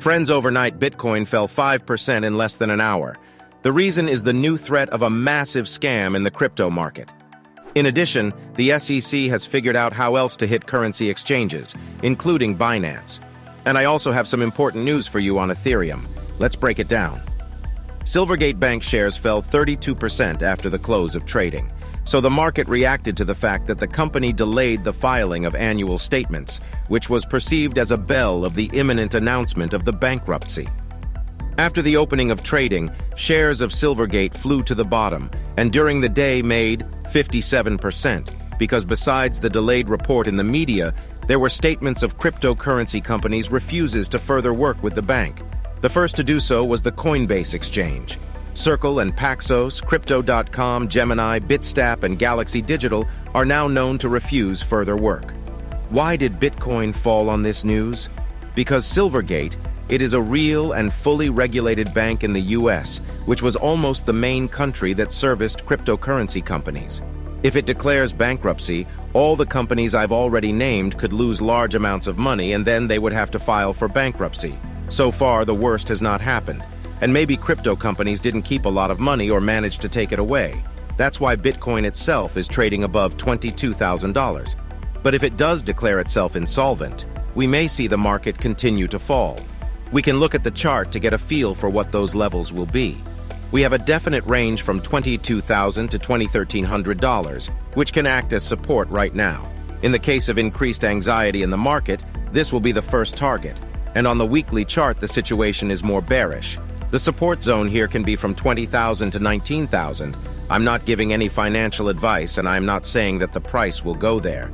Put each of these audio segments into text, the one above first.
Friends, overnight, Bitcoin fell 5% in less than an hour. The reason is the new threat of a massive scam in the crypto market. In addition, the SEC has figured out how else to hit currency exchanges, including Binance. And I also have some important news for you on Ethereum. Let's break it down. Silvergate Bank shares fell 32% after the close of trading. So the market reacted to the fact that the company delayed the filing of annual statements, which was perceived as a bell of the imminent announcement of the bankruptcy. After the opening of trading, shares of Silvergate flew to the bottom, and during the day made 57%, because besides the delayed report in the media, there were statements of cryptocurrency companies' refuses to further work with the bank. The first to do so was the Coinbase exchange. Circle and Paxos, Crypto.com, Gemini, Bitstamp, and Galaxy Digital are now known to refuse further work. Why did Bitcoin fall on this news? Because Silvergate, it is a real and fully regulated bank in the US, which was almost the main country that serviced cryptocurrency companies. If it declares bankruptcy, all the companies I've already named could lose large amounts of money, and then they would have to file for bankruptcy. So far, the worst has not happened. And maybe crypto companies didn't keep a lot of money or managed to take it away. That's why Bitcoin itself is trading above $22,000. But if it does declare itself insolvent, we may see the market continue to fall. We can look at the chart to get a feel for what those levels will be. We have a definite range from $22,000 to $2,300, which can act as support right now. In the case of increased anxiety in the market, this will be the first target. And on the weekly chart, the situation is more bearish. The support zone here can be from $20,000 to $19,000. I'm not giving any financial advice, and I'm not saying that the price will go there.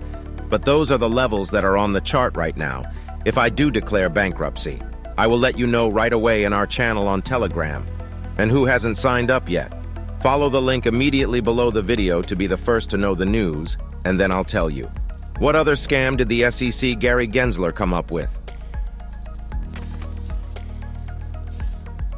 But those are the levels that are on the chart right now. If I do declare bankruptcy, I will let you know right away in our channel on Telegram. And who hasn't signed up yet? Follow the link immediately below the video to be the first to know the news, and then I'll tell you. What other scam did the SEC Gary Gensler come up with?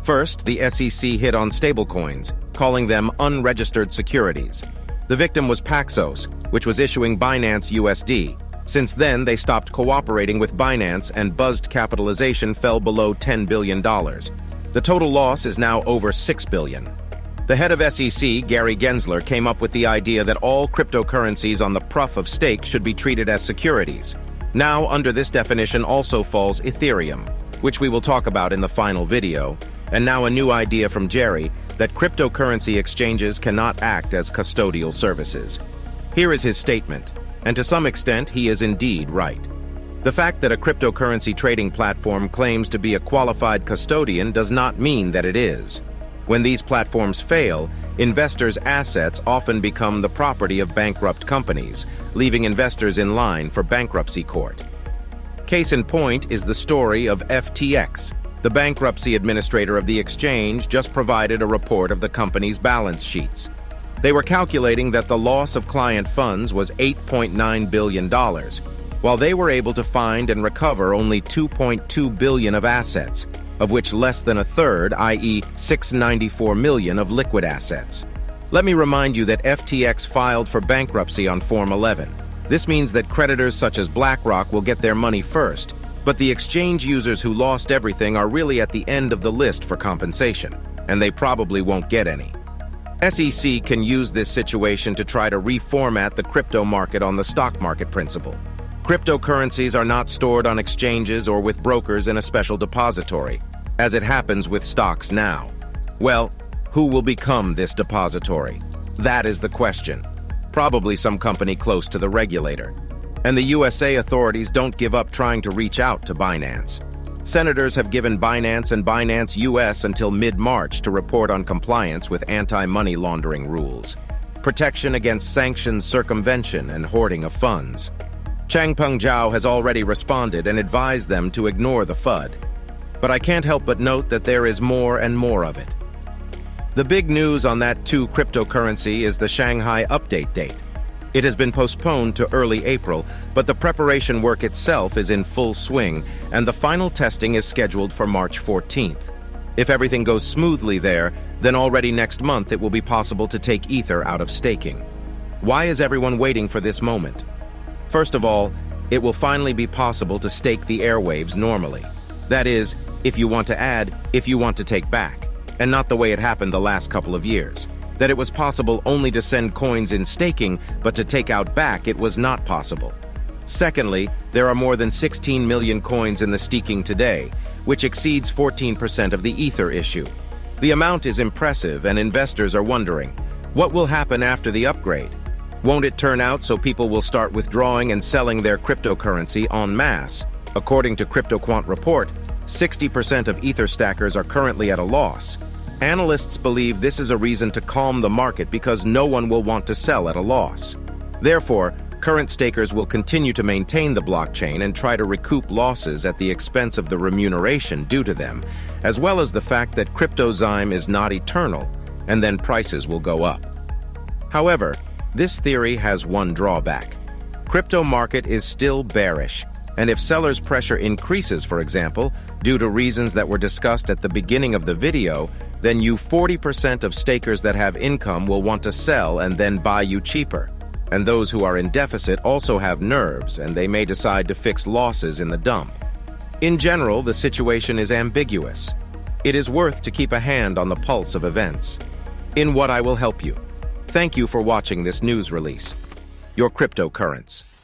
First, the SEC hit on stablecoins, calling them unregistered securities. The victim was Paxos, which was issuing Binance USD. Since then, they stopped cooperating with Binance, and buzzed capitalization fell below $10 billion. The total loss is now over $6 billion. The head of SEC, Gary Gensler, came up with the idea that all cryptocurrencies on the proof of stake should be treated as securities. Now, under this definition also falls Ethereum, which we will talk about in the final video. And now a new idea from Jerry, that cryptocurrency exchanges cannot act as custodial services. Here is his statement, and to some extent he is indeed right. The fact that a cryptocurrency trading platform claims to be a qualified custodian does not mean that it is. When these platforms fail, investors' assets often become the property of bankrupt companies, leaving investors in line for bankruptcy court. Case in point is the story of FTX. The bankruptcy administrator of the exchange just provided a report of the company's balance sheets. They were calculating that the loss of client funds was $8.9 billion, while they were able to find and recover only $2.2 billion of assets, of which less than a third, i.e. $694 million of liquid assets. Let me remind you that FTX filed for bankruptcy on Form 11. This means that creditors such as BlackRock will get their money first, but the exchange users who lost everything are really at the end of the list for compensation, and they probably won't get any. SEC can use this situation to try to reformat the crypto market on the stock market principle. Cryptocurrencies are not stored on exchanges or with brokers in a special depository, as it happens with stocks now. Well, who will become this depository? That is the question. Probably some company close to the regulator. And the USA authorities don't give up trying to reach out to Binance. Senators have given Binance and Binance US until mid-March to report on compliance with anti-money laundering rules, protection against sanctions circumvention, and hoarding of funds. Changpeng Zhao has already responded and advised them to ignore the FUD. But I can't help but note that there is more and more of it. The big news on that cryptocurrency is the Shanghai update date. It has been postponed to early April, but the preparation work itself is in full swing, and the final testing is scheduled for March 14th. If everything goes smoothly there, then already next month it will be possible to take Ether out of staking. Why is everyone waiting for this moment? First of all, it will finally be possible to stake the airwaves normally. That is, if you want to add, if you want to take back, and not the way it happened the last couple of years. That it was possible only to send coins in staking, but to take out back it was not possible. Secondly, there are more than 16 million coins in the staking today, which exceeds 14% of the Ether issue. The amount is impressive, and investors are wondering, what will happen after the upgrade? Won't it turn out so people will start withdrawing and selling their cryptocurrency en masse? According to CryptoQuant report, 60% of Ether stackers are currently at a loss. Analysts believe this is a reason to calm the market because no one will want to sell at a loss. Therefore, current stakers will continue to maintain the blockchain and try to recoup losses at the expense of the remuneration due to them, as well as the fact that CryptoZyme is not eternal, and then prices will go up. However, this theory has one drawback. Crypto market is still bearish, and if sellers' pressure increases, for example, due to reasons that were discussed at the beginning of the video, then 40% of stakers that have income will want to sell and then buy you cheaper. And those who are in deficit also have nerves, and they may decide to fix losses in the dump. In general, the situation is ambiguous. It is worth to keep a hand on the pulse of events. In what I will help you. Thank you for watching this news release. Your cryptocurrencies.